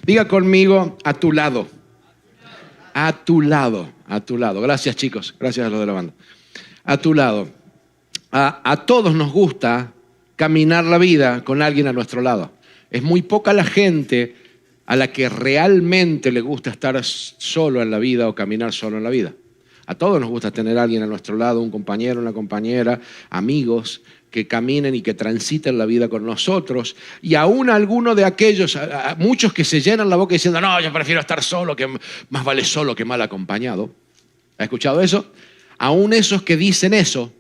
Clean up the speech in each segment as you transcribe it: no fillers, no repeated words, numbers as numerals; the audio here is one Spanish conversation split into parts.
Diga conmigo, a tu lado. A tu lado, a tu lado. Gracias, chicos. Gracias a los de la banda. A tu lado. A todos nos gusta caminar la vida con alguien a nuestro lado. Es muy poca la gente a la que realmente le gusta estar solo en la vida o caminar solo en la vida. A todos nos gusta tener a alguien a nuestro lado, un compañero, una compañera, amigos que caminen y que transiten la vida con nosotros. Y aún algunos de aquellos, muchos que se llenan la boca diciendo, no, yo prefiero estar solo, que más vale solo que mal acompañado. ¿Ha escuchado eso? Aún esos que dicen eso,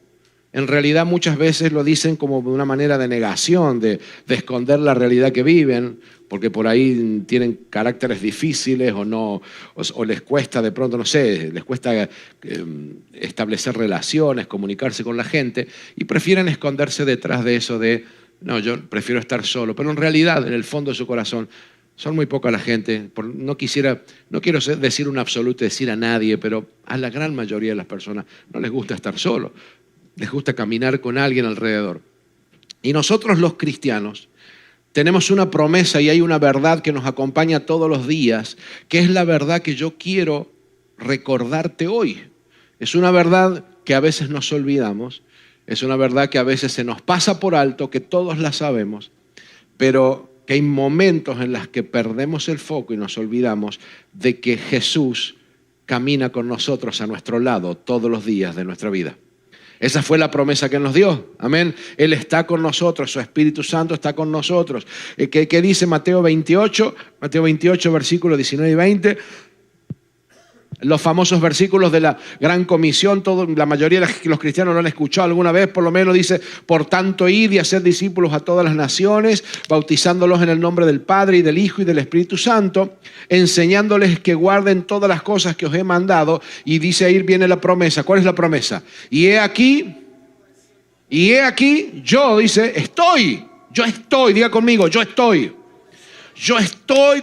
en realidad muchas veces lo dicen como de una manera de negación, de esconder la realidad que viven, porque por ahí tienen caracteres difíciles o les cuesta de pronto, no sé, les cuesta establecer relaciones, comunicarse con la gente y prefieren esconderse detrás de eso de, no, yo prefiero estar solo. Pero en realidad, en el fondo de su corazón, son muy poca la gente. No quiero decir un absoluto, decir a nadie, pero a la gran mayoría de las personas no les gusta estar solo. Les gusta caminar con alguien alrededor. Y nosotros los cristianos tenemos una promesa y hay una verdad que nos acompaña todos los días, que es la verdad que yo quiero recordarte hoy. Es una verdad que a veces nos olvidamos, es una verdad que a veces se nos pasa por alto, que todos la sabemos, pero que hay momentos en los que perdemos el foco y nos olvidamos de que Jesús camina con nosotros a nuestro lado todos los días de nuestra vida. Esa fue la promesa que nos dio. Amén. Él está con nosotros, su Espíritu Santo está con nosotros. ¿Qué dice Mateo 28? Mateo 28, versículos 19 y 20. Los famosos versículos de la Gran Comisión, la mayoría de los cristianos lo han escuchado alguna vez, por lo menos dice, por tanto id y haced discípulos a todas las naciones, bautizándolos en el nombre del Padre y del Hijo y del Espíritu Santo, enseñándoles que guarden todas las cosas que os he mandado. Y dice ahí viene la promesa. ¿Cuál es la promesa? Y he aquí, yo estoy, diga conmigo, yo estoy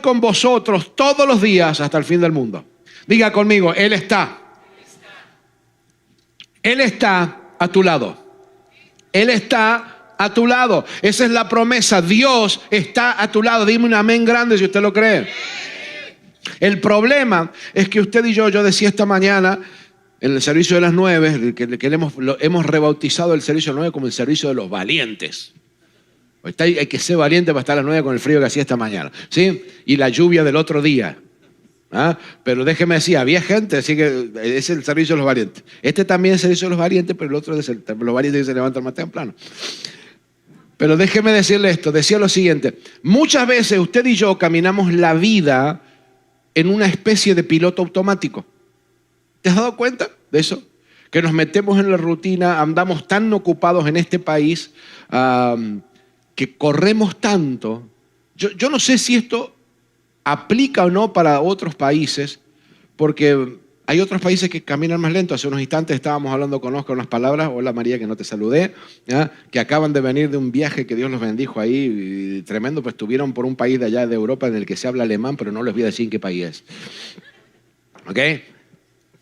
con vosotros todos los días hasta el fin del mundo. Diga conmigo, Él está. Él está a tu lado. Él está a tu lado. Esa es la promesa. Dios está a tu lado. Dime un amén grande si usted lo cree. El problema es que usted y yo decía esta mañana en el servicio de las 9, que hemos rebautizado el servicio de las 9 como el servicio de los valientes. Hay que ser valiente para estar a las 9 con el frío que hacía esta mañana, ¿sí? Y la lluvia del otro día. Pero déjeme decir, había gente, así que es el servicio de los valientes. Este también es el servicio de los valientes, pero el otro es los valientes que se levantan más temprano. Pero déjeme decirle esto, decía lo siguiente: muchas veces usted y yo caminamos la vida en una especie de piloto automático. ¿Te has dado cuenta de eso? Que nos metemos en la rutina, andamos tan ocupados en este país, que corremos tanto. Yo no sé si esto aplica o no para otros países, porque hay otros países que caminan más lento. Hace unos instantes estábamos hablando con Oscar unas palabras, hola María, que no te saludé, ¿ya? Que acaban de venir de un viaje que Dios los bendijo ahí, tremendo, pues estuvieron por un país de allá de Europa en el que se habla alemán, pero no les voy a decir en qué país es. ¿Ok?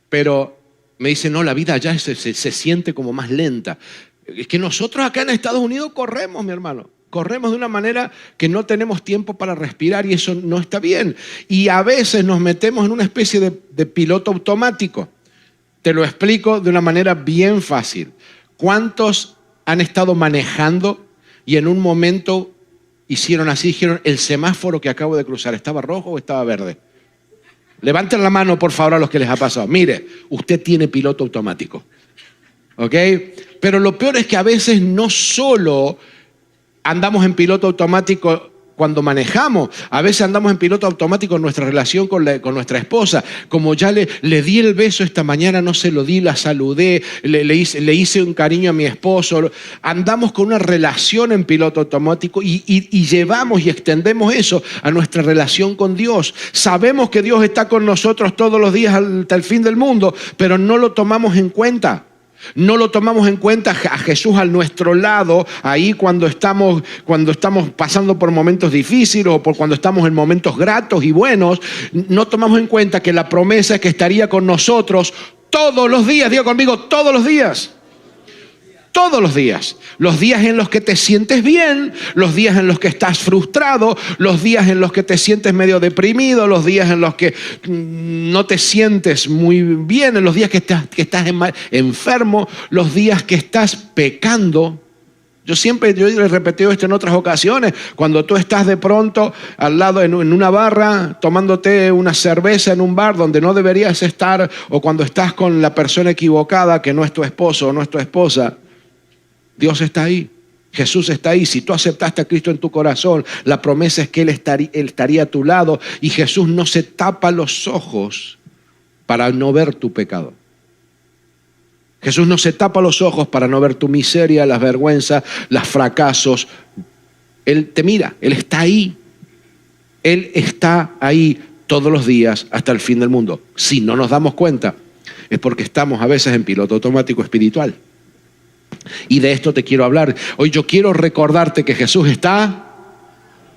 Pero me dice, no, la vida allá se siente como más lenta. Es que nosotros acá en Estados Unidos corremos, mi hermano. Corremos de una manera que no tenemos tiempo para respirar y eso no está bien. Y a veces nos metemos en una especie de piloto automático. Te lo explico de una manera bien fácil. ¿Cuántos han estado manejando y en un momento hicieron así, dijeron, el semáforo que acabo de cruzar, ¿estaba rojo o estaba verde? Levanten la mano, por favor, a los que les ha pasado. Mire, usted tiene piloto automático. ¿Ok? Pero lo peor es que a veces no solo andamos en piloto automático cuando manejamos, a veces andamos en piloto automático en nuestra relación con nuestra esposa. Como ya le di el beso esta mañana, no se lo di, la saludé, le hice un cariño a mi esposo. Andamos con una relación en piloto automático y llevamos y extendemos eso a nuestra relación con Dios. Sabemos que Dios está con nosotros todos los días hasta el fin del mundo, pero no lo tomamos en cuenta. No lo tomamos en cuenta a Jesús a nuestro lado, ahí cuando estamos pasando por momentos difíciles o cuando estamos en momentos gratos y buenos. No tomamos en cuenta que la promesa es que estaría con nosotros todos los días. Diga conmigo, todos los días. Todos los días en los que te sientes bien, los días en los que estás frustrado, los días en los que te sientes medio deprimido, los días en los que no te sientes muy bien, en los días que estás enfermo, los días que estás pecando. Yo he repetido esto en otras ocasiones, cuando tú estás de pronto al lado en una barra tomándote una cerveza en un bar donde no deberías estar, o cuando estás con la persona equivocada que no es tu esposo o no es tu esposa, Dios está ahí, Jesús está ahí. Si tú aceptaste a Cristo en tu corazón, la promesa es que Él estaría a tu lado, y Jesús no se tapa los ojos para no ver tu pecado. Jesús no se tapa los ojos para no ver tu miseria, las vergüenzas, los fracasos. Él te mira, Él está ahí. Él está ahí todos los días hasta el fin del mundo. Si no nos damos cuenta, es porque estamos a veces en piloto automático espiritual. Y de esto te quiero hablar. Hoy yo quiero recordarte que Jesús está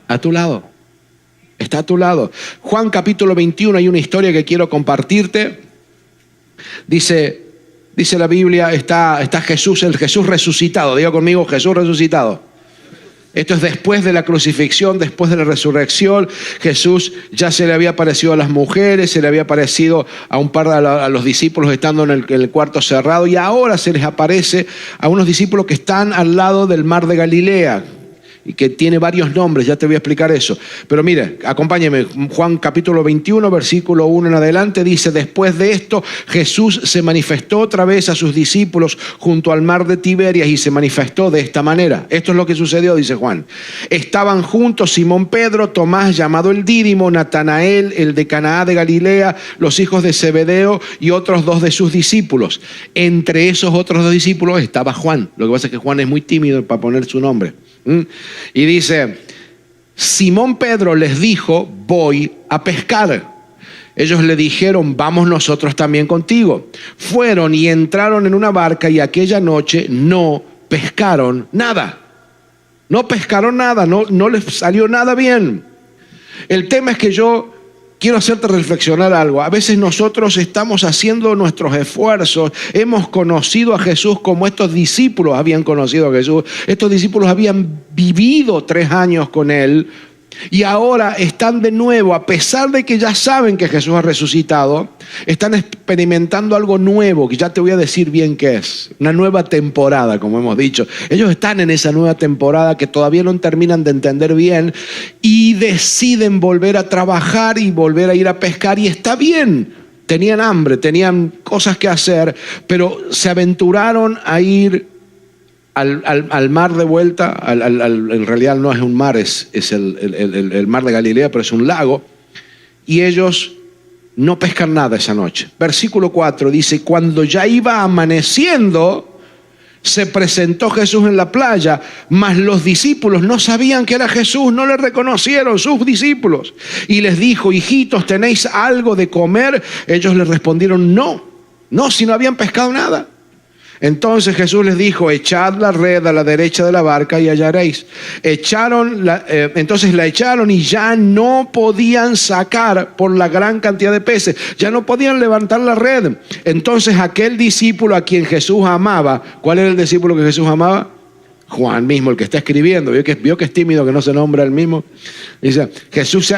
a tu lado. Está a tu lado. Juan capítulo 21, hay una historia que quiero compartirte. Dice la Biblia, está Jesús, el Jesús resucitado. Diga conmigo, Jesús resucitado. Esto es después de la crucifixión, después de la resurrección. Jesús ya se le había aparecido a las mujeres, se le había aparecido a un par a los discípulos estando en el cuarto cerrado, y ahora se les aparece a unos discípulos que están al lado del mar de Galilea, y que tiene varios nombres, ya te voy a explicar eso. Pero mire, acompáñeme, Juan capítulo 21, versículo 1 en adelante, dice: después de esto, Jesús se manifestó otra vez a sus discípulos junto al mar de Tiberias, y se manifestó de esta manera. Esto es lo que sucedió, dice Juan. Estaban juntos Simón Pedro, Tomás llamado el Dídimo, Natanael, el de Caná de Galilea, los hijos de Zebedeo y otros dos de sus discípulos. Entre esos otros dos discípulos estaba Juan. Lo que pasa es que Juan es muy tímido para poner su nombre. Y dice: Simón Pedro les dijo: voy a pescar. Ellos le dijeron: vamos nosotros también contigo. Fueron y entraron en una barca, y aquella noche no pescaron nada. No pescaron nada, no les salió nada bien. El tema es que yo quiero hacerte reflexionar algo. A veces nosotros estamos haciendo nuestros esfuerzos. Hemos conocido a Jesús como estos discípulos habían conocido a Jesús. Estos discípulos habían vivido 3 años con Él, y ahora están de nuevo, a pesar de que ya saben que Jesús ha resucitado, están experimentando algo nuevo, que ya te voy a decir bien qué es. Una nueva temporada, como hemos dicho. Ellos están en esa nueva temporada que todavía no terminan de entender bien, y deciden volver a trabajar y volver a ir a pescar, y está bien. Tenían hambre, tenían cosas que hacer, pero se aventuraron a ir al mar de vuelta. En realidad no es un mar, es el mar de Galilea, pero es un lago. Y ellos no pescan nada esa noche. Versículo 4 dice: cuando ya iba amaneciendo, se presentó Jesús en la playa, mas los discípulos no sabían que era Jesús, no le reconocieron, sus discípulos. Y les dijo: hijitos, ¿tenéis algo de comer? Ellos le respondieron: no, si no habían pescado nada. Entonces Jesús les dijo: echad la red a la derecha de la barca y hallaréis. Entonces la echaron, y ya no podían sacar por la gran cantidad de peces. Ya no podían levantar la red. Entonces aquel discípulo a quien Jesús amaba, ¿cuál era el discípulo que Jesús amaba? Juan mismo, el que está escribiendo. Vio que es tímido, que no se nombra él mismo. Dice: Jesús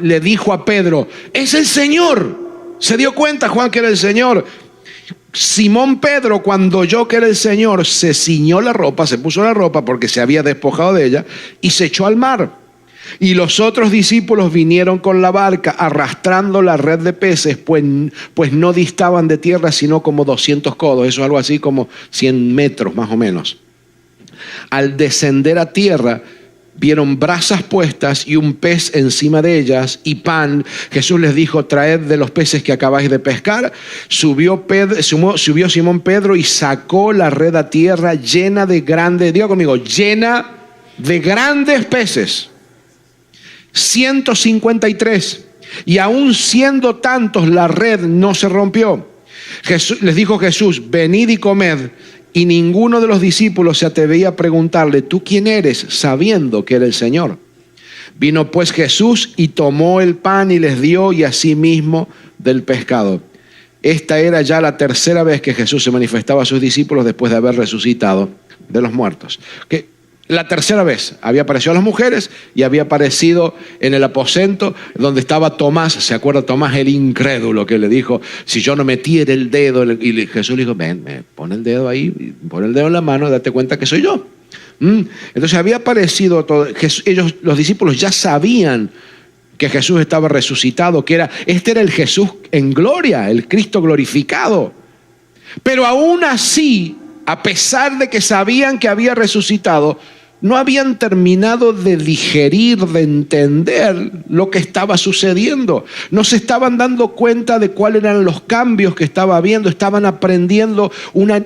le dijo a Pedro: es el Señor. Se dio cuenta Juan que era el Señor. Simón Pedro, cuando oyó que era el Señor, se ciñó la ropa, se puso la ropa porque se había despojado de ella, y se echó al mar. Y los otros discípulos vinieron con la barca arrastrando la red de peces, pues no distaban de tierra sino como 200 codos, eso es algo así como 100 metros más o menos. Al descender a tierra, vieron brasas puestas y un pez encima de ellas y pan. Jesús les dijo: traed de los peces que acabáis de pescar. Subió Simón Pedro y sacó la red a tierra llena de grandes, diga conmigo, llena de grandes peces. 153. Y aún siendo tantos, la red no se rompió. Les dijo Jesús: venid y comed. Y ninguno de los discípulos se atrevía a preguntarle: ¿tú quién eres?, sabiendo que era el Señor. Vino pues Jesús y tomó el pan y les dio, y asimismo del pescado. Esta era ya la tercera vez que Jesús se manifestaba a sus discípulos después de haber resucitado. de los muertos. Que la tercera vez había aparecido a las mujeres y había aparecido en el aposento donde estaba Tomás. ¿Se acuerda Tomás, el incrédulo, que le dijo, si yo no metiera el dedo? Y Jesús le dijo, ven, pon el dedo ahí, pon el dedo en la mano, date cuenta que soy yo. Entonces había aparecido todo. Ellos, los discípulos, ya sabían que Jesús estaba resucitado, que este era el Jesús en gloria, el Cristo glorificado. Pero aún así, a pesar de que sabían que había resucitado, no habían terminado de digerir, de entender lo que estaba sucediendo. No se estaban dando cuenta de cuáles eran los cambios que estaba habiendo. Estaban aprendiendo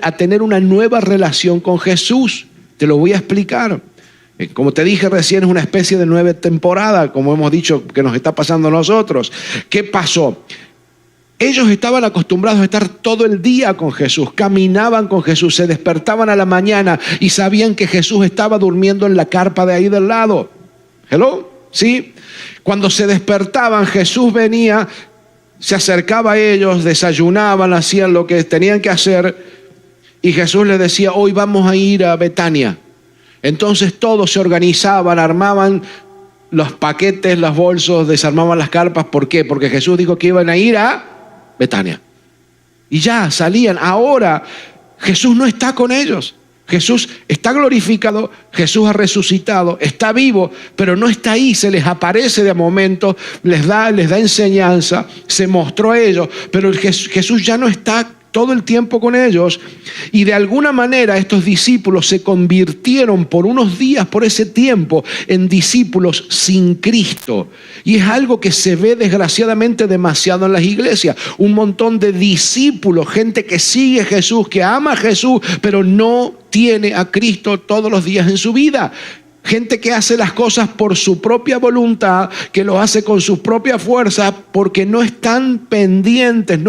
a tener una nueva relación con Jesús. Te lo voy a explicar. Como te dije recién, es una especie de nueva temporada, como hemos dicho que nos está pasando a nosotros. ¿Qué pasó? Ellos estaban acostumbrados a estar todo el día con Jesús, caminaban con Jesús, se despertaban a la mañana y sabían que Jesús estaba durmiendo en la carpa de ahí del lado. ¿Hello? ¿Sí? Cuando se despertaban, Jesús venía, se acercaba a ellos, desayunaban, hacían lo que tenían que hacer y Jesús les decía, hoy vamos a ir a Betania. Entonces todos se organizaban, armaban los paquetes, los bolsos, desarmaban las carpas. ¿Por qué? Porque Jesús dijo que iban a ir a Betania. Y ya salían. Ahora Jesús no está con ellos. Jesús está glorificado, Jesús ha resucitado, está vivo, pero no está ahí. Se les aparece de momento, les da enseñanza, se mostró a ellos, pero Jesús ya no está todo el tiempo con ellos. Y de alguna manera estos discípulos se convirtieron por unos días, por ese tiempo, en discípulos sin Cristo. Y es algo que se ve desgraciadamente demasiado en las iglesias. Un montón de discípulos, gente que sigue a Jesús, que ama a Jesús, pero no tiene a Cristo todos los días en su vida. Gente que hace las cosas por su propia voluntad, que lo hace con sus propias fuerzas, porque no están pendientes,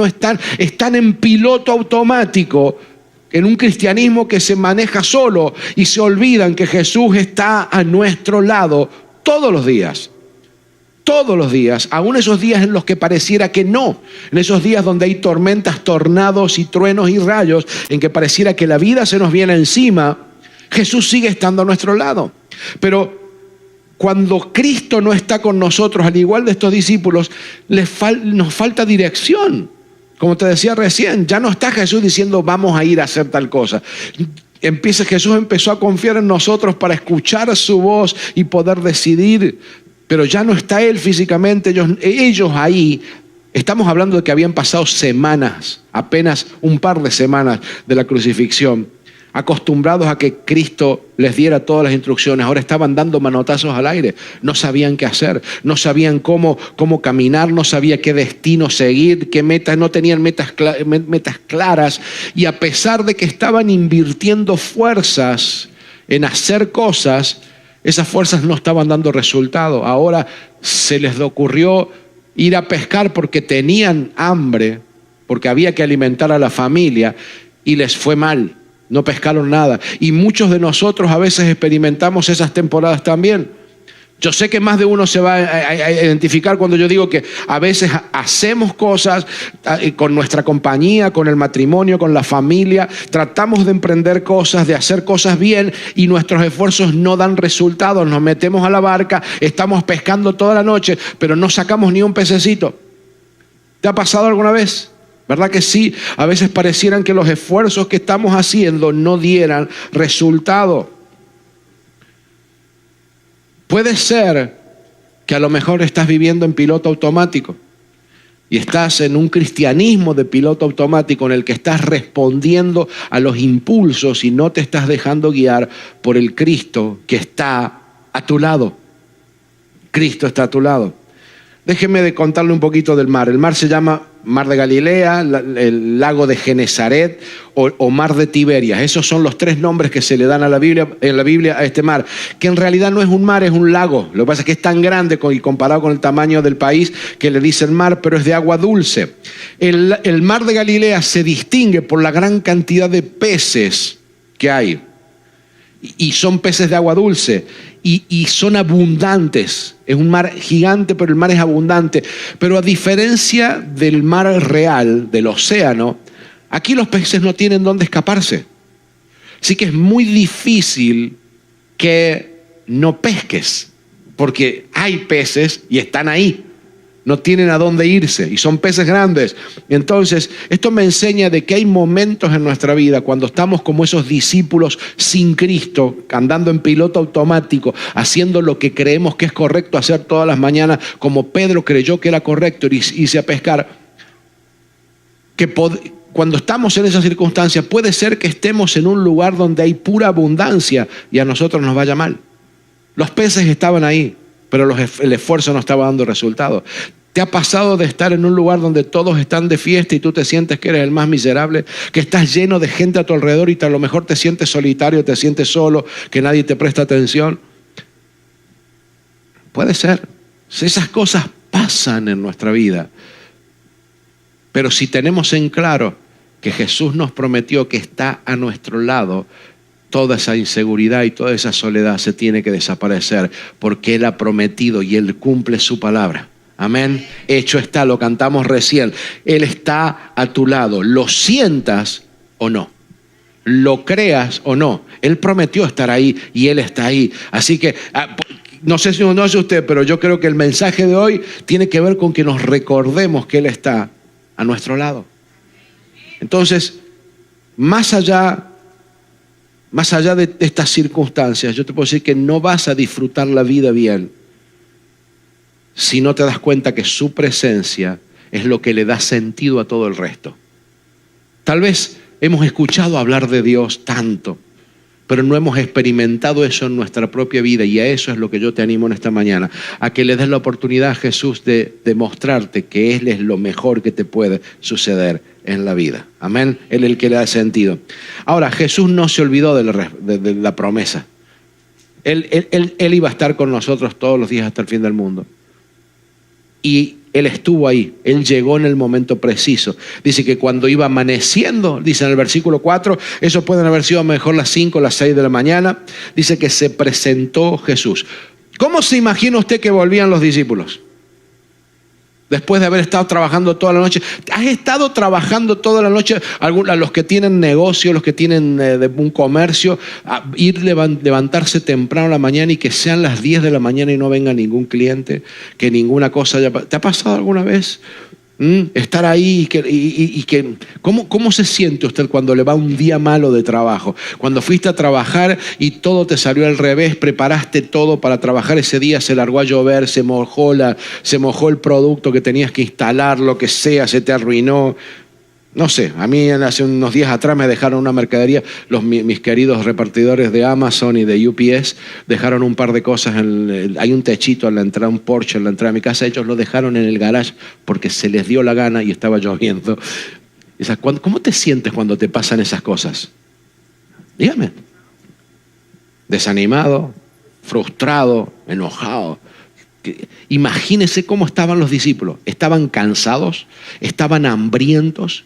están en piloto automático, en un cristianismo que se maneja solo y se olvidan que Jesús está a nuestro lado todos los días. Todos los días, aún esos días en los que pareciera que no, en esos días donde hay tormentas, tornados y truenos y rayos, en que pareciera que la vida se nos viene encima, Jesús sigue estando a nuestro lado. Pero cuando Cristo no está con nosotros, al igual de estos discípulos, nos falta dirección. Como te decía recién, ya no está Jesús diciendo vamos a ir a hacer tal cosa. Jesús empezó a confiar en nosotros para escuchar su voz y poder decidir, pero ya no está Él físicamente, ellos ahí. Estamos hablando de que habían pasado semanas, apenas un par de semanas de la crucifixión, acostumbrados a que Cristo les diera todas las instrucciones. Ahora estaban dando manotazos al aire, no sabían qué hacer, no sabían cómo caminar, no sabían qué destino seguir, qué metas, no tenían metas claras, y a pesar de que estaban invirtiendo fuerzas en hacer cosas, esas fuerzas no estaban dando resultado. Ahora se les ocurrió ir a pescar porque tenían hambre, porque había que alimentar a la familia, y les fue mal. No pescaron nada. Y muchos de nosotros a veces experimentamos esas temporadas también. Yo sé que más de uno se va a identificar cuando yo digo que a veces hacemos cosas con nuestra compañía, con el matrimonio, con la familia. Tratamos de emprender cosas, de hacer cosas bien y nuestros esfuerzos no dan resultados. Nos metemos a la barca, estamos pescando toda la noche, pero no sacamos ni un pececito. ¿Te ha pasado alguna vez? ¿Verdad que sí? A veces parecieran que los esfuerzos que estamos haciendo no dieran resultado. Puede ser que a lo mejor estás viviendo en piloto automático y estás en un cristianismo de piloto automático en el que estás respondiendo a los impulsos y no te estás dejando guiar por el Cristo que está a tu lado. Cristo está a tu lado. Déjeme de contarle un poquito del mar. El mar se llama Mar de Galilea, el lago de Genesaret o Mar de Tiberias. Esos son los tres nombres que se le dan en la Biblia a este mar, que en realidad no es un mar, es un lago. Lo que pasa es que es tan grande y comparado con el tamaño del país que le dicen mar, pero es de agua dulce. El Mar de Galilea se distingue por la gran cantidad de peces que hay. Y son peces de agua dulce y son abundantes. Es un mar gigante, pero el mar es abundante. Pero a diferencia del mar real, del océano, aquí los peces no tienen dónde escaparse. Así que es muy difícil que no pesques, porque hay peces y están ahí. No tienen a dónde irse y son peces grandes. Entonces, esto me enseña de que hay momentos en nuestra vida cuando estamos como esos discípulos sin Cristo, andando en piloto automático, haciendo lo que creemos que es correcto hacer todas las mañanas, como Pedro creyó que era correcto y irse a pescar. Cuando estamos en esas circunstancias, puede ser que estemos en un lugar donde hay pura abundancia y a nosotros nos vaya mal. Los peces estaban ahí, pero el esfuerzo no estaba dando resultado. ¿Te ha pasado de estar en un lugar donde todos están de fiesta y tú te sientes que eres el más miserable? Que estás lleno de gente a tu alrededor y a lo mejor te sientes solitario, te sientes solo, que nadie te presta atención. Puede ser. Esas cosas pasan en nuestra vida. Pero si tenemos en claro que Jesús nos prometió que está a nuestro lado, toda esa inseguridad y toda esa soledad se tiene que desaparecer, porque Él ha prometido y Él cumple su palabra. Amén. Hecho está, lo cantamos recién. Él está a tu lado. Lo sientas o no. Lo creas o no. Él prometió estar ahí y Él está ahí. Así que, no sé si no es usted, pero yo creo que el mensaje de hoy tiene que ver con que nos recordemos que Él está a nuestro lado. Entonces, más allá de estas circunstancias, yo te puedo decir que no vas a disfrutar la vida bien si no te das cuenta que su presencia es lo que le da sentido a todo el resto. Tal vez hemos escuchado hablar de Dios tanto, pero no hemos experimentado eso en nuestra propia vida, y a eso es lo que yo te animo en esta mañana, a que le des la oportunidad a Jesús de demostrarte que Él es lo mejor que te puede suceder en la vida. Amén. Él es el que le da sentido. Ahora, Jesús no se olvidó de la promesa. Él iba a estar con nosotros todos los días hasta el fin del mundo. Y Él estuvo ahí, Él llegó en el momento preciso. Dice que cuando iba amaneciendo, dice en el versículo 4, eso pueden haber sido a lo mejor las 5 o las 6 de la mañana, dice que se presentó Jesús. ¿Cómo se imagina usted que volvían los discípulos? Después de haber estado trabajando toda la noche. ¿Has estado trabajando toda la noche? A los que tienen negocio, los que tienen un comercio, levantarse temprano a la mañana y que sean las 10 de la mañana y no venga ningún cliente, que ninguna cosa haya pasado. ¿Te ha pasado alguna vez? Estar ahí ¿cómo se siente usted cuando le va un día malo de trabajo? Cuando fuiste a trabajar y todo te salió al revés, preparaste todo para trabajar ese día, se largó a llover, se mojó el producto que tenías que instalar, lo que sea, se te arruinó. No sé, a mí hace unos días atrás me dejaron una mercadería, mis queridos repartidores de Amazon y de UPS dejaron un par de cosas, hay un techito en la entrada, un porche en la entrada de mi casa, ellos lo dejaron en el garage porque se les dio la gana y estaba lloviendo. ¿Cómo te sientes cuando te pasan esas cosas? Dígame. Desanimado, frustrado, enojado. Imagínese cómo estaban los discípulos. Estaban cansados, estaban hambrientos,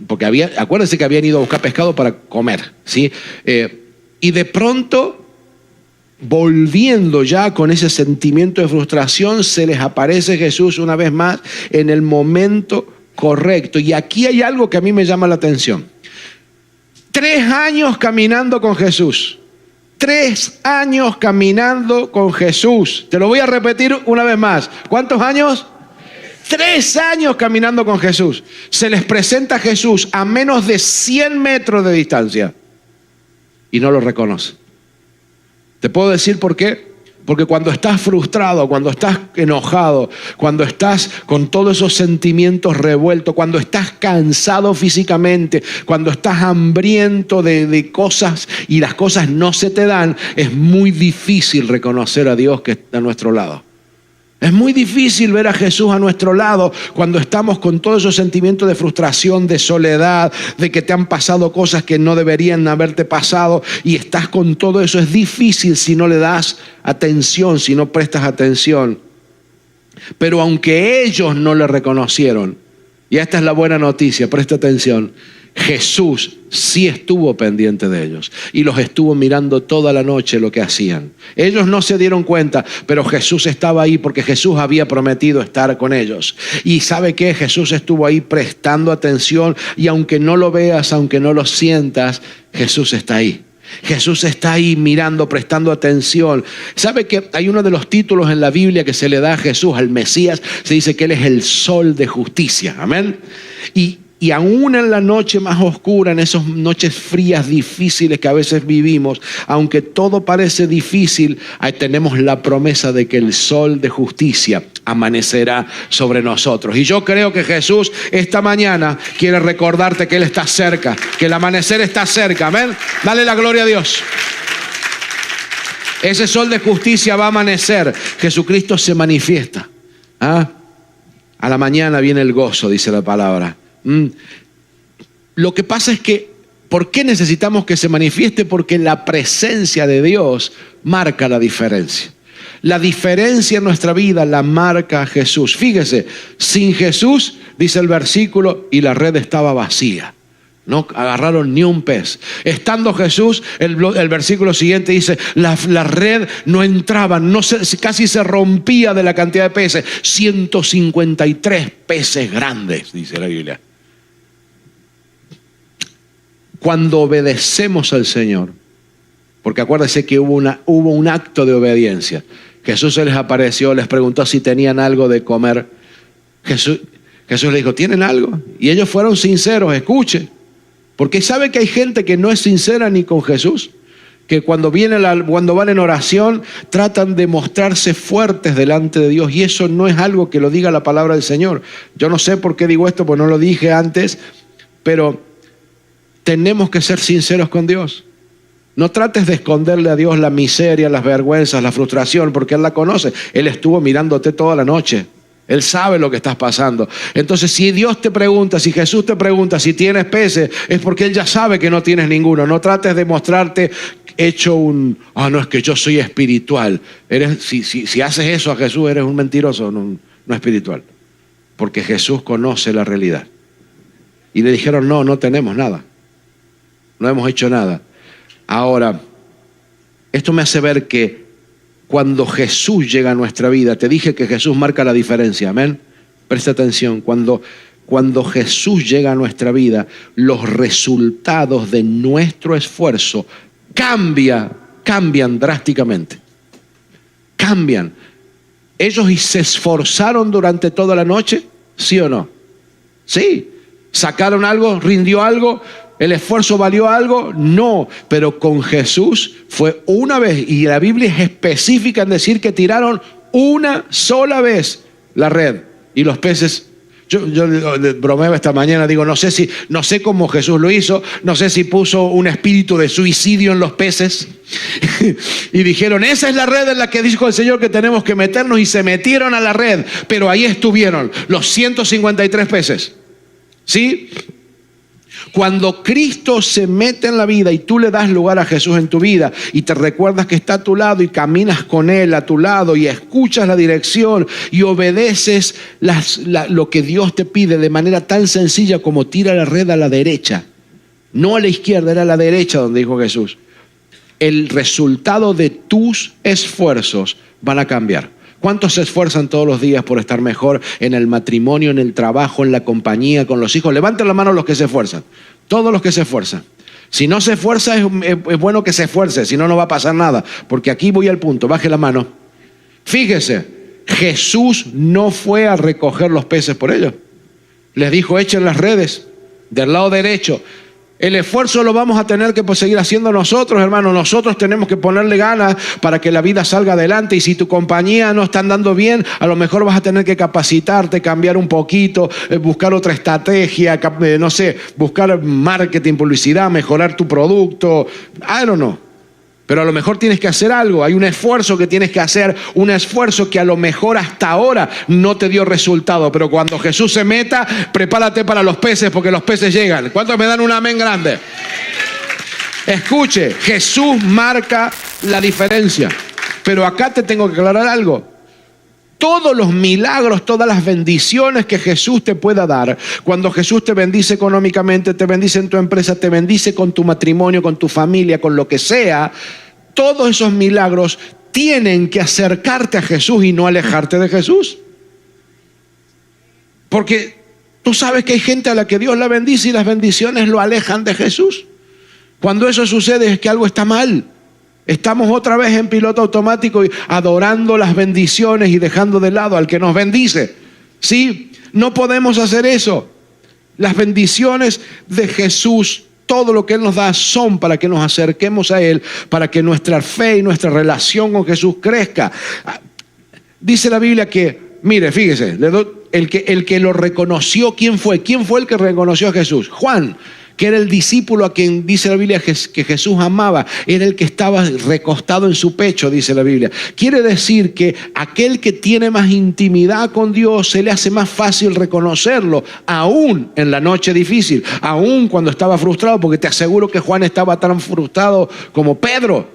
porque acuérdense que habían ido a buscar pescado para comer, ¿sí? Y de pronto, volviendo ya con ese sentimiento de frustración, se les aparece Jesús una vez más en el momento correcto. Y aquí hay algo que a mí me llama la atención. 3 años caminando con Jesús. 3 años caminando con Jesús. Te lo voy a repetir una vez más. ¿Cuántos años? 3 años caminando con Jesús. Se les presenta a Jesús a menos de 100 metros de distancia y no lo reconoce. ¿Te puedo decir por qué? Porque cuando estás frustrado, cuando estás enojado, cuando estás con todos esos sentimientos revueltos, cuando estás cansado físicamente, cuando estás hambriento de cosas y las cosas no se te dan, es muy difícil reconocer a Dios que está a nuestro lado. Es muy difícil ver a Jesús a nuestro lado cuando estamos con todos esos sentimientos de frustración, de soledad, de que te han pasado cosas que no deberían haberte pasado y estás con todo eso. Es difícil si no le das atención, si no prestas atención. Pero aunque ellos no le reconocieron, y esta es la buena noticia, presta atención, Jesús sí estuvo pendiente de ellos y los estuvo mirando toda la noche lo que hacían. Ellos no se dieron cuenta, pero Jesús estaba ahí porque Jesús había prometido estar con ellos. Y ¿sabe qué? Jesús estuvo ahí prestando atención, y aunque no lo veas, aunque no lo sientas, Jesús está ahí. Jesús está ahí mirando, prestando atención. ¿Sabe que hay uno de los títulos en la Biblia que se le da a Jesús, al Mesías? Se dice que Él es el sol de justicia. Amén. Y aún en la noche más oscura, en esas noches frías, difíciles que a veces vivimos, aunque todo parece difícil, ahí tenemos la promesa de que el sol de justicia amanecerá sobre nosotros. Y yo creo que Jesús esta mañana quiere recordarte que Él está cerca, que el amanecer está cerca. Amén. Dale la gloria a Dios. Ese sol de justicia va a amanecer. Jesucristo se manifiesta. A la mañana viene el gozo, dice la palabra. Lo que pasa es que, ¿por qué necesitamos que se manifieste? Porque la presencia de Dios marca la diferencia. La diferencia en nuestra vida la marca Jesús. Fíjese, sin Jesús, dice el versículo, y la red estaba vacía. No agarraron ni un pez. Estando Jesús, el versículo siguiente dice, la red no entraba, casi se rompía de la cantidad de peces. 153 peces grandes, dice la Biblia. Cuando obedecemos al Señor, porque acuérdense que hubo un acto de obediencia. Jesús se les apareció, les preguntó si tenían algo de comer. Jesús les dijo, ¿tienen algo? Y ellos fueron sinceros, escuche. Porque sabe que hay gente que no es sincera ni con Jesús, que cuando van en oración tratan de mostrarse fuertes delante de Dios, y eso no es algo que lo diga la palabra del Señor. Yo no sé por qué digo esto, pues no lo dije antes, pero tenemos que ser sinceros con Dios. No trates de esconderle a Dios la miseria, las vergüenzas, la frustración, porque Él la conoce. Él estuvo mirándote toda la noche. Él sabe lo que estás pasando. Entonces, si Dios te pregunta, si Jesús te pregunta si tienes peces, es porque Él ya sabe que no tienes ninguno. No trates de mostrarte hecho no, es que yo soy espiritual. Si haces eso a Jesús, eres un mentiroso, no espiritual. Porque Jesús conoce la realidad. Y le dijeron, no tenemos nada. No hemos hecho nada. Ahora, esto me hace ver que cuando Jesús llega a nuestra vida, te dije que Jesús marca la diferencia, amén. Presta atención, cuando Jesús llega a nuestra vida, los resultados de nuestro esfuerzo cambian drásticamente. Cambian. ¿Ellos se esforzaron durante toda la noche? ¿Sí o no? Sí. ¿Sacaron algo? ¿Rindió algo? ¿El esfuerzo valió algo? No, pero con Jesús fue una vez, y la Biblia es específica en decir que tiraron una sola vez la red y los peces. Yo bromeaba esta mañana, digo, no sé cómo Jesús lo hizo, no sé si puso un espíritu de suicidio en los peces y dijeron, esa es la red en la que dijo el Señor que tenemos que meternos, y se metieron a la red, pero ahí estuvieron los 153 peces. ¿Sí? Cuando Cristo se mete en la vida y tú le das lugar a Jesús en tu vida y te recuerdas que está a tu lado y caminas con Él a tu lado y escuchas la dirección y obedeces lo que Dios te pide de manera tan sencilla como tira la red a la derecha, no a la izquierda, era a la derecha donde dijo Jesús, el resultado de tus esfuerzos van a cambiar. ¿Cuántos se esfuerzan todos los días por estar mejor en el matrimonio, en el trabajo, en la compañía, con los hijos? Levanten la mano los que se esfuerzan. Todos los que se esfuerzan. Si no se esfuerza, es bueno que se esfuerce, si no, no va a pasar nada. Porque aquí voy al punto, baje la mano. Fíjese, Jesús no fue a recoger los peces por ellos. Les dijo, echen las redes del lado derecho. El esfuerzo lo vamos a tener que seguir haciendo nosotros, hermanos. Nosotros tenemos que ponerle ganas para que la vida salga adelante. Y si tu compañía no está andando bien, a lo mejor vas a tener que capacitarte, cambiar un poquito, buscar otra estrategia, buscar marketing, publicidad, mejorar tu producto. I don't know. Pero a lo mejor tienes que hacer algo. Hay un esfuerzo que tienes que hacer, un esfuerzo que a lo mejor hasta ahora no te dio resultado. Pero cuando Jesús se meta, prepárate para los peces, porque los peces llegan. ¿Cuántos me dan un amén grande? Escuche, Jesús marca la diferencia. Pero acá te tengo que aclarar algo. todos los milagros, todas las bendiciones que Jesús te pueda dar. Cuando Jesús te bendice económicamente, te bendice en tu empresa, te bendice con tu matrimonio, con tu familia, con lo que sea, todos esos milagros tienen que acercarte a Jesús y no alejarte de Jesús. Porque tú sabes que hay gente a la que Dios la bendice y las bendiciones lo alejan de Jesús. Cuando eso sucede es que algo está mal. Estamos otra vez en piloto automático y adorando las bendiciones y dejando de lado al que nos bendice. ¿Sí? No podemos hacer eso. Las bendiciones de Jesús, todo lo que Él nos da son para que nos acerquemos a Él, para que nuestra fe y nuestra relación con Jesús crezca. Dice la Biblia que, mire, fíjese, el que lo reconoció, ¿quién fue? ¿Quién fue el que reconoció a Jesús? Juan, que era el discípulo a quien dice la Biblia que Jesús amaba, era el que estaba recostado en su pecho, dice la Biblia. Quiere decir que aquel que tiene más intimidad con Dios, se le hace más fácil reconocerlo, aún en la noche difícil, aún cuando estaba frustrado, porque te aseguro que Juan estaba tan frustrado como Pedro,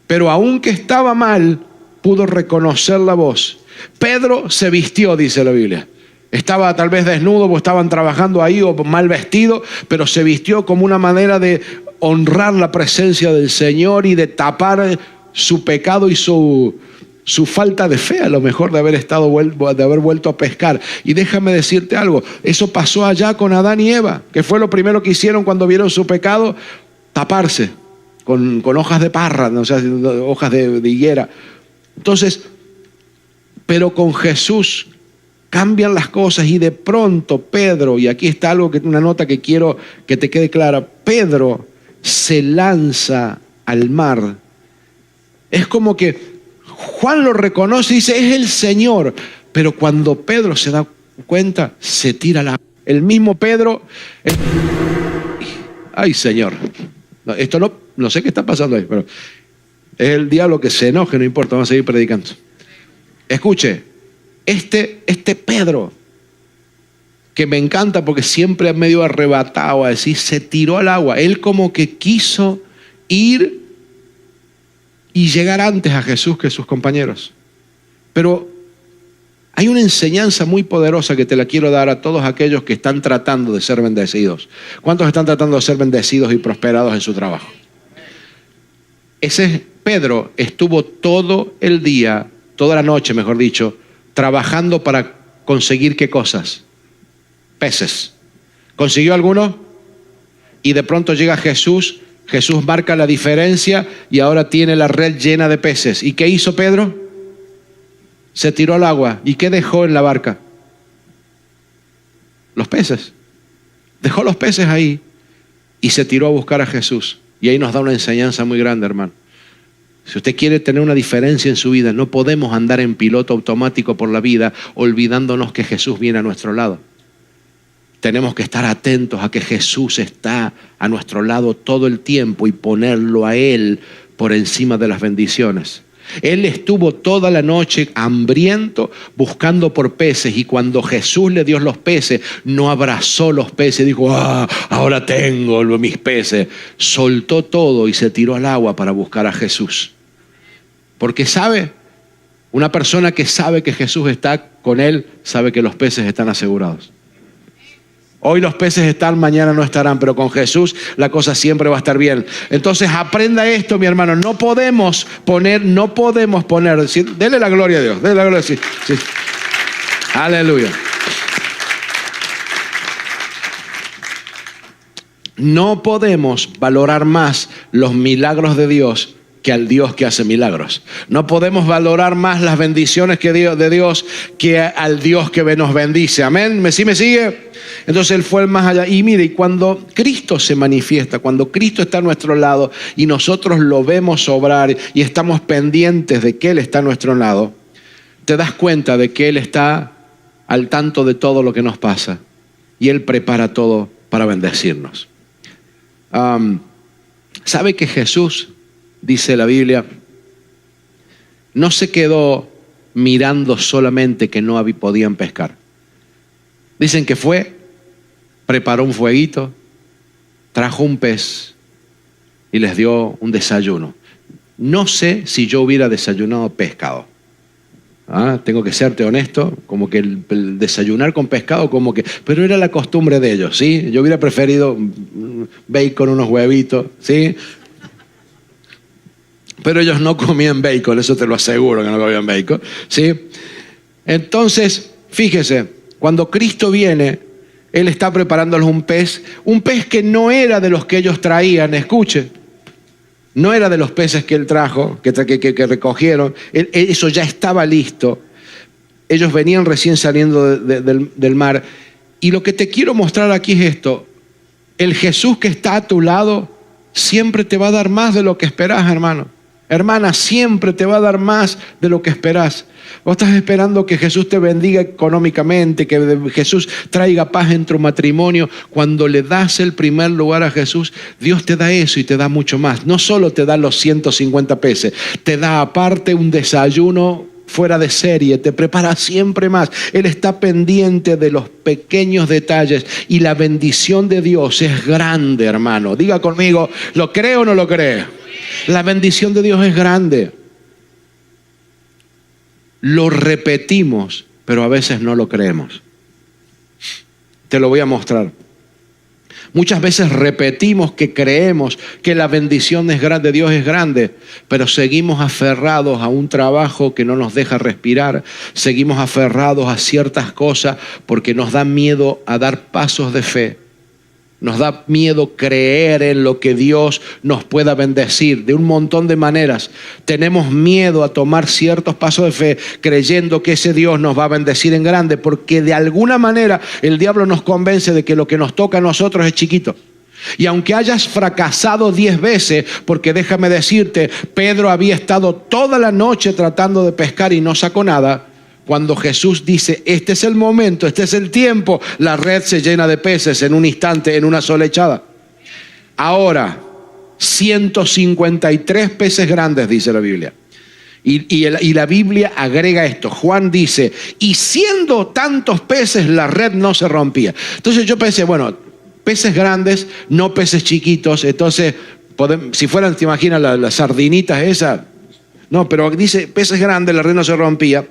pero aún que estaba mal, pudo reconocer la voz. Pedro se vistió, dice la Biblia. Estaba tal vez desnudo o estaban trabajando ahí o mal vestido, pero se vistió como una manera de honrar la presencia del Señor y de tapar su pecado y su falta de fe, a lo mejor de haber vuelto a pescar. Y déjame decirte algo, eso pasó allá con Adán y Eva, que fue lo primero que hicieron cuando vieron su pecado, taparse con hojas de parra, o sea, hojas de higuera. Entonces, pero con Jesús cambian las cosas y de pronto Pedro, y aquí está algo, una nota que quiero que te quede clara, Pedro se lanza al mar. Es como que Juan lo reconoce y dice, es el Señor, pero cuando Pedro se da cuenta, se tira al agua. El mismo Pedro, ay Señor, esto no sé qué está pasando ahí, pero es el diablo que se enoje, no importa, vamos a seguir predicando. Escuche, este Pedro, que me encanta porque siempre es medio arrebatado a decir, se tiró al agua. Él como que quiso ir y llegar antes a Jesús que sus compañeros. Pero hay una enseñanza muy poderosa que te la quiero dar a todos aquellos que están tratando de ser bendecidos. ¿Cuántos están tratando de ser bendecidos y prosperados en su trabajo? Ese Pedro estuvo todo el día, toda la noche, mejor dicho, trabajando para conseguir ¿qué cosas? Peces. ¿Consiguió alguno? Y de pronto llega Jesús, Jesús marca la diferencia y ahora tiene la red llena de peces. ¿Y qué hizo Pedro? Se tiró al agua. ¿Y qué dejó en la barca? Los peces. Dejó los peces ahí y se tiró a buscar a Jesús. Y ahí nos da una enseñanza muy grande, hermano. Si usted quiere tener una diferencia en su vida, no podemos andar en piloto automático por la vida olvidándonos que Jesús viene a nuestro lado. Tenemos que estar atentos a que Jesús está a nuestro lado todo el tiempo y ponerlo a Él por encima de las bendiciones. Él estuvo toda la noche hambriento buscando por peces y cuando Jesús le dio los peces, no abrazó los peces, dijo, ahora tengo mis peces. Soltó todo y se tiró al agua para buscar a Jesús. Porque sabe, una persona que sabe que Jesús está con él, sabe que los peces están asegurados. Hoy los peces están, mañana no estarán, pero con Jesús la cosa siempre va a estar bien. Entonces aprenda esto, mi hermano, no podemos poner, dele la gloria a Dios, dele la gloria, sí. Aleluya. No podemos valorar más los milagros de Dios que al Dios que hace milagros. No podemos valorar más las bendiciones de Dios que al Dios que nos bendice. Amén. ¿Sí me sigue? Entonces Él fue más allá. Y mire, cuando Cristo se manifiesta, cuando Cristo está a nuestro lado y nosotros lo vemos obrar y estamos pendientes de que Él está a nuestro lado, te das cuenta de que Él está al tanto de todo lo que nos pasa y Él prepara todo para bendecirnos. ¿Sabe que Jesús, dice la Biblia, no se quedó mirando solamente que no podían pescar? Dicen que fue, preparó un fueguito, trajo un pez y les dio un desayuno. No sé si yo hubiera desayunado pescado. Tengo que serte honesto, como que el desayunar con pescado, como que, pero era la costumbre de ellos, ¿sí? Yo hubiera preferido bacon, unos huevitos, ¿sí? Pero ellos no comían bacon, eso te lo aseguro que no comían bacon, ¿sí? Entonces, fíjese, cuando Cristo viene, Él está preparándoles un pez que no era de los que ellos traían, escuche. No era de los peces que Él trajo, que recogieron. Eso ya estaba listo. Ellos venían recién saliendo del mar. Y lo que te quiero mostrar aquí es esto. El Jesús que está a tu lado siempre te va a dar más de lo que esperás, hermano. Hermana, siempre te va a dar más de lo que esperás. Vos estás esperando que Jesús te bendiga económicamente, que Jesús traiga paz en tu matrimonio. Cuando le das el primer lugar a Jesús, Dios te da eso y te da mucho más. No solo te da los 150 pesos, te da aparte un desayuno fuera de serie, te prepara siempre más. Él está pendiente de los pequeños detalles y la bendición de Dios es grande, hermano. Diga conmigo, ¿lo cree o no lo cree? La bendición de Dios es grande. Lo repetimos, pero a veces no lo creemos. Te lo voy a mostrar. Muchas veces repetimos que creemos que la bendición de Dios es grande, pero seguimos aferrados a un trabajo que no nos deja respirar, seguimos aferrados a ciertas cosas porque nos da miedo a dar pasos de fe. Nos da miedo creer en lo que Dios nos pueda bendecir de un montón de maneras. Tenemos miedo a tomar ciertos pasos de fe creyendo que ese Dios nos va a bendecir en grande, porque de alguna manera el diablo nos convence de que lo que nos toca a nosotros es chiquito. Y aunque hayas fracasado 10 veces, porque déjame decirte, Pedro había estado toda la noche tratando de pescar y no sacó nada. Cuando Jesús dice, este es el momento, este es el tiempo, la red se llena de peces en un instante, en una sola echada. Ahora, 153 peces grandes, dice la Biblia. Y la Biblia agrega esto. Juan dice, y siendo tantos peces, la red no se rompía. Entonces yo pensé, bueno, peces grandes, no peces chiquitos. Entonces, si fueran, ¿te imaginas las sardinitas esas? No, pero dice, peces grandes, la red no se rompía.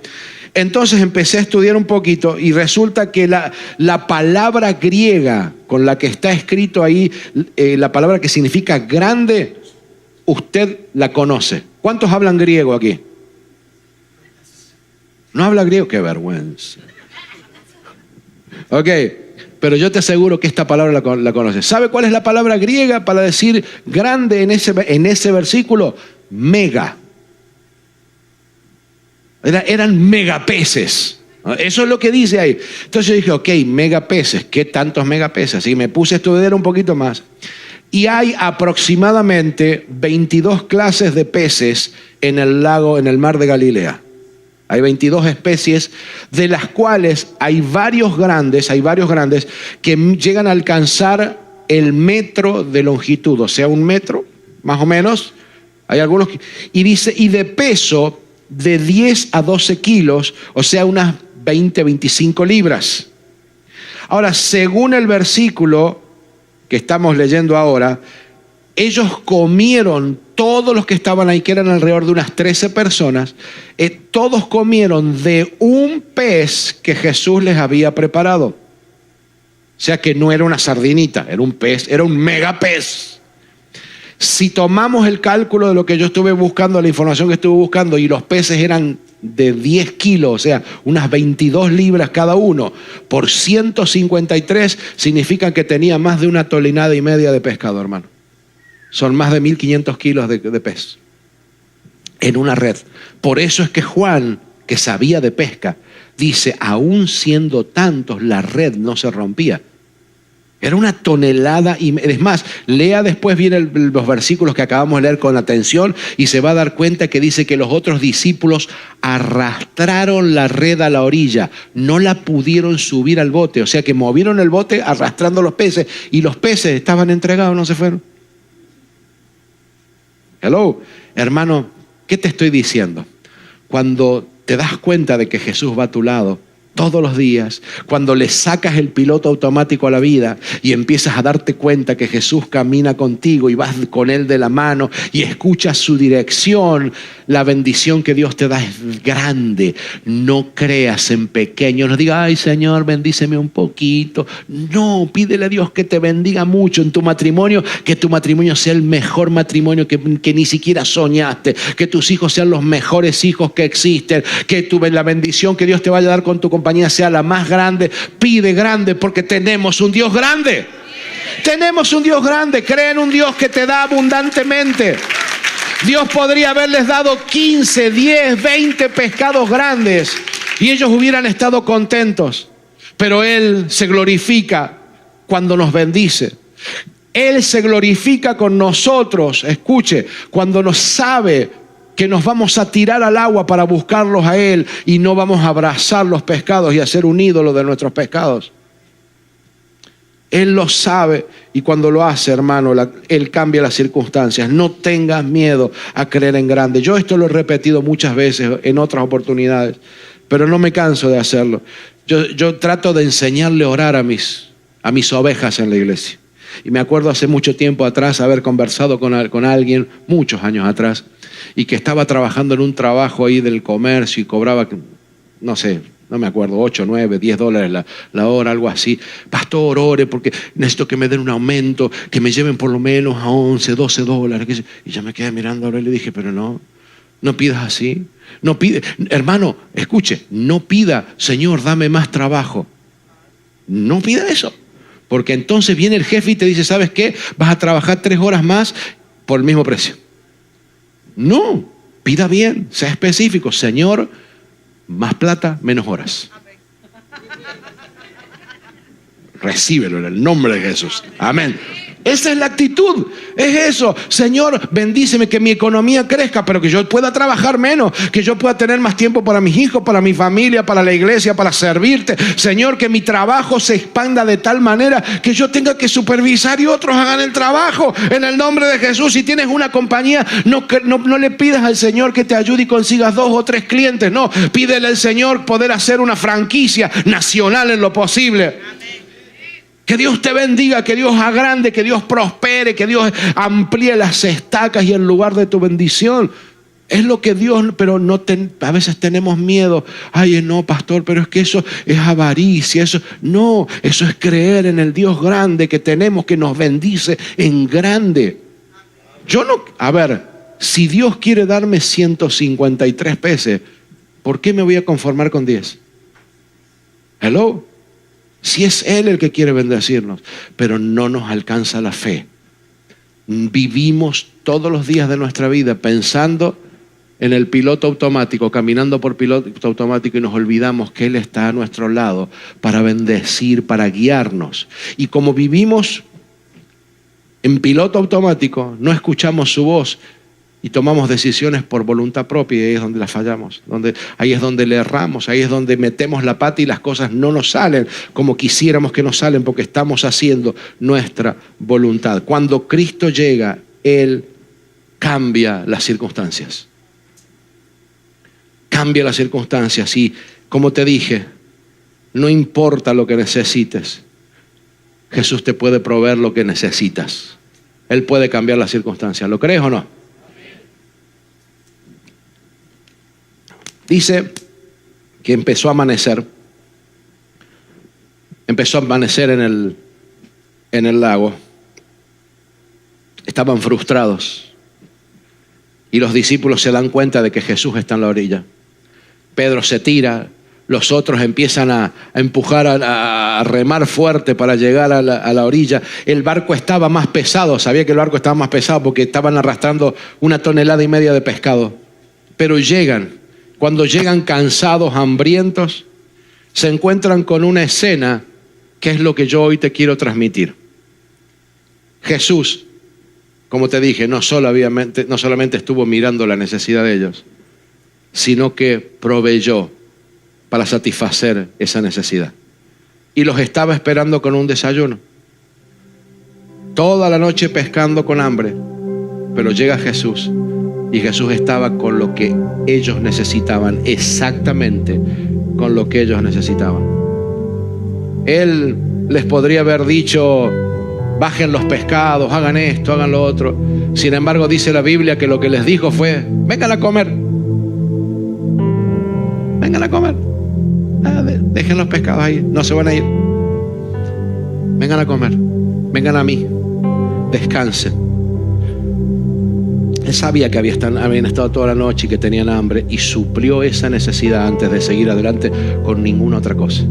Entonces empecé a estudiar un poquito y resulta que la palabra griega con la que está escrito ahí, la palabra que significa grande, usted la conoce. ¿Cuántos hablan griego aquí? ¿No habla griego? ¡Qué vergüenza! Ok, pero yo te aseguro que esta palabra la conoces. ¿Sabe cuál es la palabra griega para decir grande en ese versículo? Mega. Eran megapeces. Eso es lo que dice ahí. Entonces yo dije, ok, megapeces. ¿Qué tantos megapeces? Y me puse a estudiar un poquito más. Y hay aproximadamente 22 clases de peces en el mar de Galilea. Hay 22 especies, de las cuales hay varios grandes que llegan a alcanzar el metro de longitud. O sea, 1 metro, más o menos. Hay algunos y dice, y de peso de 10 a 12 kilos, o sea, unas 20, 25 libras. Ahora, según el versículo que estamos leyendo ahora, ellos comieron, todos los que estaban ahí, que eran alrededor de unas 13 personas, todos comieron de un pez que Jesús les había preparado. O sea que no era una sardinita, era un pez, era un megapez. Si tomamos el cálculo de lo que yo estuve buscando, la información que estuve buscando, y los peces eran de 10 kilos, o sea, unas 22 libras cada uno, por 153, significa que tenía más de 1,5 toneladas de pescado, hermano. Son más de 1.500 kilos de pez en una red. Por eso es que Juan, que sabía de pesca, dice, aún siendo tantos, la red no se rompía. Era 1,5 toneladas. Es más, lea después bien los versículos que acabamos de leer con atención y se va a dar cuenta que dice que los otros discípulos arrastraron la red a la orilla. No la pudieron subir al bote. O sea que movieron el bote arrastrando los peces y los peces estaban entregados, no se fueron. Hello, hermano, ¿qué te estoy diciendo? Cuando te das cuenta de que Jesús va a tu lado, todos los días, cuando le sacas el piloto automático a la vida y empiezas a darte cuenta que Jesús camina contigo y vas con Él de la mano y escuchas su dirección, la bendición que Dios te da es grande. No creas en pequeño, no digas, ay Señor, bendíceme un poquito. No, pídele a Dios que te bendiga mucho en tu matrimonio, que tu matrimonio sea el mejor matrimonio que ni siquiera soñaste, que tus hijos sean los mejores hijos que existen, que la bendición que Dios te vaya a dar con tu compañía sea la más grande. Pide grande porque tenemos un Dios grande. Tenemos un Dios grande. Cree en un Dios que te da abundantemente. Dios podría haberles dado 15, 10, 20 pescados grandes y ellos hubieran estado contentos. Pero Él se glorifica cuando nos bendice. Él se glorifica con nosotros, escuche, cuando nos sabe que nos vamos a tirar al agua para buscarlos a Él y no vamos a abrazar los pescados y hacer un ídolo de nuestros pescados. Él lo sabe y cuando lo hace, hermano, Él cambia las circunstancias. No tengas miedo a creer en grande. Yo esto lo he repetido muchas veces en otras oportunidades, pero no me canso de hacerlo. Yo trato de enseñarle a orar a mis ovejas en la iglesia. Y me acuerdo hace mucho tiempo atrás haber conversado con alguien, muchos años atrás, y que estaba trabajando en un trabajo ahí del comercio y cobraba, no sé, no me acuerdo, 8, 9, 10 dólares la hora, algo así. Pastor, ore porque necesito que me den un aumento, que me lleven por lo menos a 11, 12 dólares. Y yo me quedé mirando a él y le dije, pero no pidas así. No pide, hermano, escuche, no pida, Señor, dame más trabajo. No pida eso. Porque entonces viene el jefe y te dice, ¿sabes qué? Vas a trabajar 3 horas más por el mismo precio. No, pida bien, sea específico. Señor, más plata, menos horas. Recíbelo en el nombre de Jesús. Amén. Esa es la actitud, es eso. Señor, bendíceme, que mi economía crezca, pero que yo pueda trabajar menos, que yo pueda tener más tiempo para mis hijos, para mi familia, para la iglesia, para servirte. Señor, que mi trabajo se expanda de tal manera que yo tenga que supervisar y otros hagan el trabajo en el nombre de Jesús. Si tienes una compañía, no le pidas al Señor que te ayude y consigas 2 o 3 clientes. No, pídele al Señor poder hacer una franquicia nacional en lo posible. Que Dios te bendiga, que Dios agrande, que Dios prospere, que Dios amplíe las estacas y el lugar de tu bendición. Es lo que Dios, pero a veces tenemos miedo. Ay, no, pastor, pero es que eso es avaricia. No, eso es creer en el Dios grande que tenemos, que nos bendice en grande. Si Dios quiere darme 153 pesos, ¿por qué me voy a conformar con 10? Hello. Si es Él el que quiere bendecirnos, pero no nos alcanza la fe. Vivimos todos los días de nuestra vida pensando en el piloto automático, caminando por piloto automático, y nos olvidamos que Él está a nuestro lado para bendecir, para guiarnos. Y como vivimos en piloto automático, no escuchamos su voz y tomamos decisiones por voluntad propia, y ahí es donde la fallamos, ahí es donde le erramos, ahí es donde metemos la pata y las cosas no nos salen como quisiéramos que nos salen, porque estamos haciendo nuestra voluntad. Cuando Cristo llega, Él cambia las circunstancias. Cambia las circunstancias y, como te dije, no importa lo que necesites, Jesús te puede proveer lo que necesitas. Él puede cambiar las circunstancias. ¿Lo crees o no? Dice que empezó a amanecer en el lago. Estaban frustrados y los discípulos se dan cuenta de que Jesús está en la orilla. Pedro se tira, los otros empiezan a empujar, a remar fuerte para llegar a la orilla. El barco estaba más pesado, sabía que el barco estaba más pesado porque estaban arrastrando 1,5 toneladas de pescado. Pero cuando llegan cansados, hambrientos, se encuentran con una escena que es lo que yo hoy te quiero transmitir. Jesús, como te dije, no solamente estuvo mirando la necesidad de ellos, sino que proveyó para satisfacer esa necesidad. Y los estaba esperando con un desayuno. Toda la noche pescando con hambre, pero llega Jesús. Y Jesús estaba con lo que ellos necesitaban, exactamente con lo que ellos necesitaban. Él les podría haber dicho: bajen los pescados, hagan esto, hagan lo otro. Sin embargo, dice la Biblia que lo que les dijo fue: vengan a comer. Vengan a comer. Dejen los pescados ahí, no se van a ir. Vengan a comer, vengan a mí, descansen. Él sabía que habían estado toda la noche y que tenían hambre, y suplió esa necesidad antes de seguir adelante con ninguna otra cosa.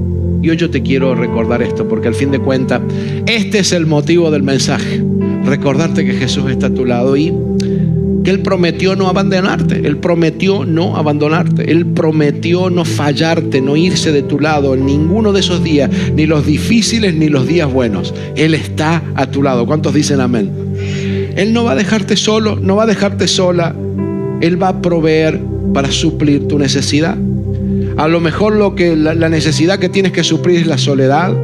Y hoy yo te quiero recordar esto, porque al fin de cuentas este es el motivo del mensaje: recordarte que Jesús está a tu lado y que Él prometió no abandonarte. Él prometió no abandonarte. Él prometió no fallarte, no irse de tu lado en ninguno de esos días, ni los difíciles ni los días buenos. Él está a tu lado. ¿Cuántos dicen amén? Él no va a dejarte solo, no va a dejarte sola. Él va a proveer para suplir tu necesidad. A lo mejor la necesidad que tienes que suplir es la soledad.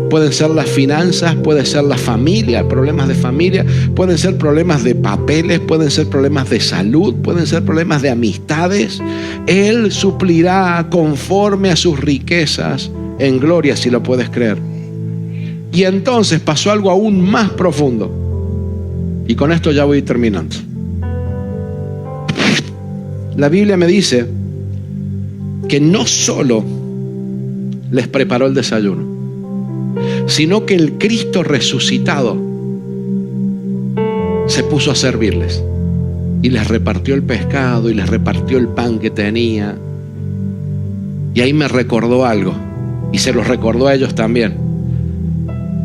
Pueden ser las finanzas, puede ser la familia, problemas de familia, pueden ser problemas de papeles, pueden ser problemas de salud, pueden ser problemas de amistades. Él suplirá conforme a sus riquezas en gloria, si lo puedes creer. Y entonces pasó algo aún más profundo. Y con esto ya voy terminando. La Biblia me dice que no solo les preparó el desayuno, sino que el Cristo resucitado se puso a servirles y les repartió el pescado y les repartió el pan que tenía. Y ahí me recordó algo, y se los recordó a ellos también,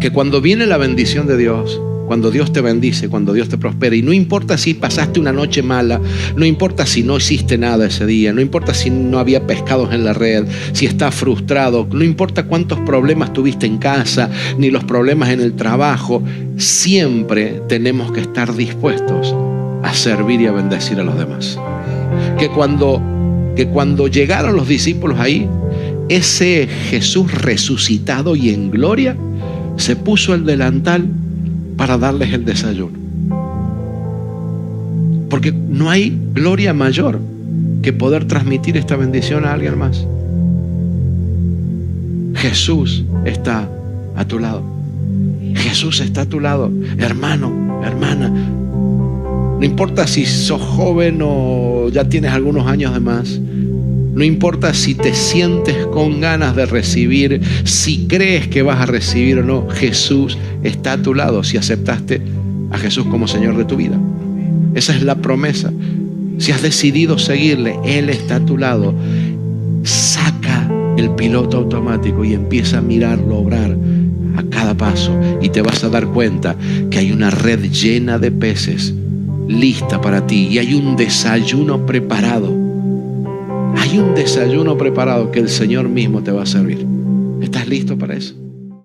que cuando viene la bendición de Dios, cuando Dios te bendice, cuando Dios te prospera, y no importa si pasaste una noche mala, no importa si no hiciste nada ese día, no importa si no había pescados en la red, si estás frustrado, no importa cuántos problemas tuviste en casa, ni los problemas en el trabajo, siempre tenemos que estar dispuestos a servir y a bendecir a los demás. Que cuando llegaron los discípulos ahí, ese Jesús resucitado y en gloria se puso el delantal para darles el desayuno. Porque no hay gloria mayor que poder transmitir esta bendición a alguien más. Jesús está a tu lado. Jesús está a tu lado, hermano, hermana. No importa si sos joven o ya tienes algunos años de más. No importa si te sientes con ganas de recibir, si crees que vas a recibir o no, Jesús está a tu lado si aceptaste a Jesús como Señor de tu vida. Esa es la promesa. Si has decidido seguirle, Él está a tu lado. Saca el piloto automático y empieza a mirarlo obrar a cada paso, y te vas a dar cuenta que hay una red llena de peces lista para ti, y hay un desayuno preparado. Hay un desayuno preparado que el Señor mismo te va a servir. ¿Estás listo para eso?